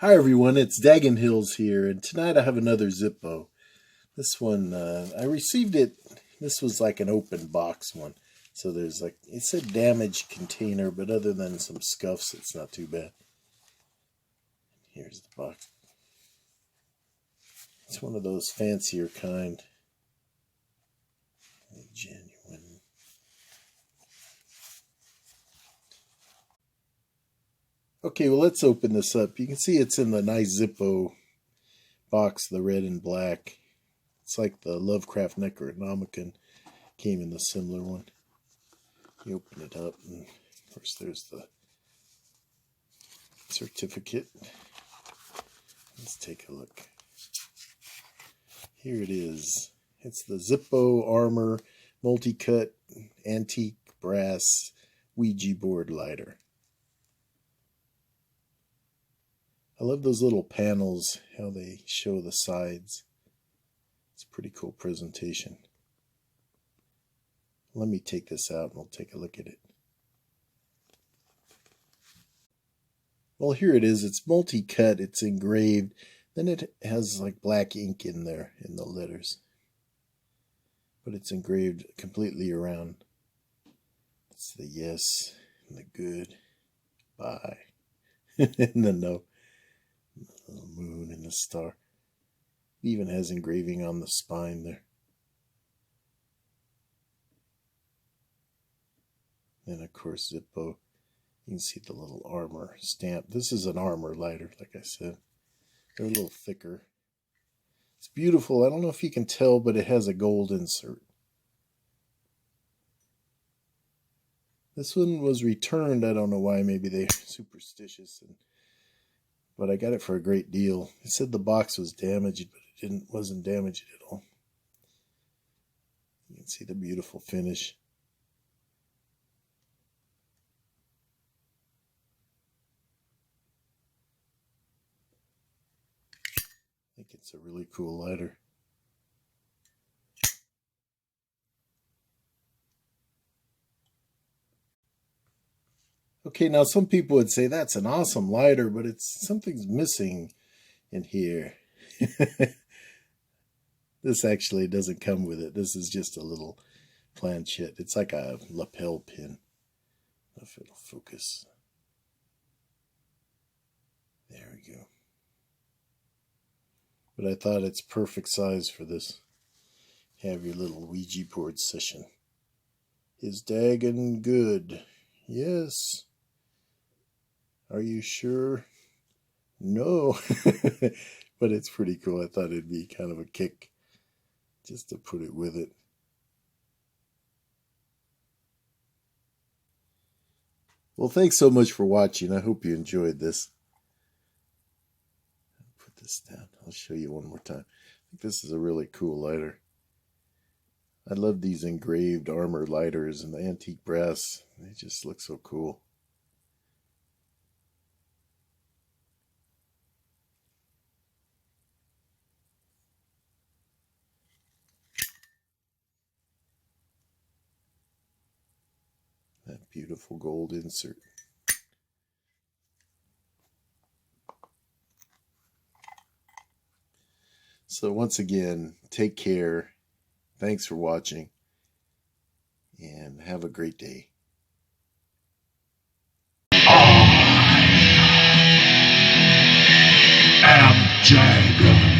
Hi everyone, it's Dagonhills here, and tonight I have another Zippo. This one, I received it, this was like an open box one. So there's like, it's a damaged container, but other than some scuffs, it's not too bad. Here's the box. It's one of those fancier kind. Genuine. Okay, well, let's open this up. You can see it's in the nice Zippo box, the red and black. It's like the Lovecraft Necronomicon came in the similar one. You open it up, and of course there's the certificate. Let's take a look. Here it is. It's the ZIPPO Armor Multi-Cut Antique Brass Ouija Board Lighter. I love those little panels, how they show the sides. It's a pretty cool presentation. Let me take this out and we'll take a look at it. Well, here it is. It's multi-cut. It's engraved. Then it has like black ink in there in the letters. But it's engraved completely around. It's the yes and the good, bye, and the no. The little moon and the star. It even has engraving on the spine there. And of course Zippo. You can see the little armor stamp. This is an armor lighter, like I said. They're a little thicker. It's beautiful. I don't know if you can tell, but it has a gold insert. This one was returned. I don't know why. Maybe they're superstitious. But I got it for a great deal. It said the box was damaged, but it wasn't damaged at all. You can see the beautiful finish. I think it's a really cool lighter. Okay, now some people would say that's an awesome lighter, but something's missing in here. This actually doesn't come with it. This is just a little planchette. It's like a lapel pin. I don't know if it'll focus. There we go. But I thought it's perfect size for this. Have your little Ouija board session. Is Dagon good? Yes. Are you sure? No. But it's pretty cool. I thought it'd be kind of a kick just to put it with it. Well, thanks so much for watching. I hope you enjoyed this. I'll put this down. I'll show you one more time. I think this is a really cool lighter. I love these engraved armor lighters and the antique brass. They just look so cool. That beautiful gold insert. So once again, take care. Thanks for watching. And have a great day. I am Dagon.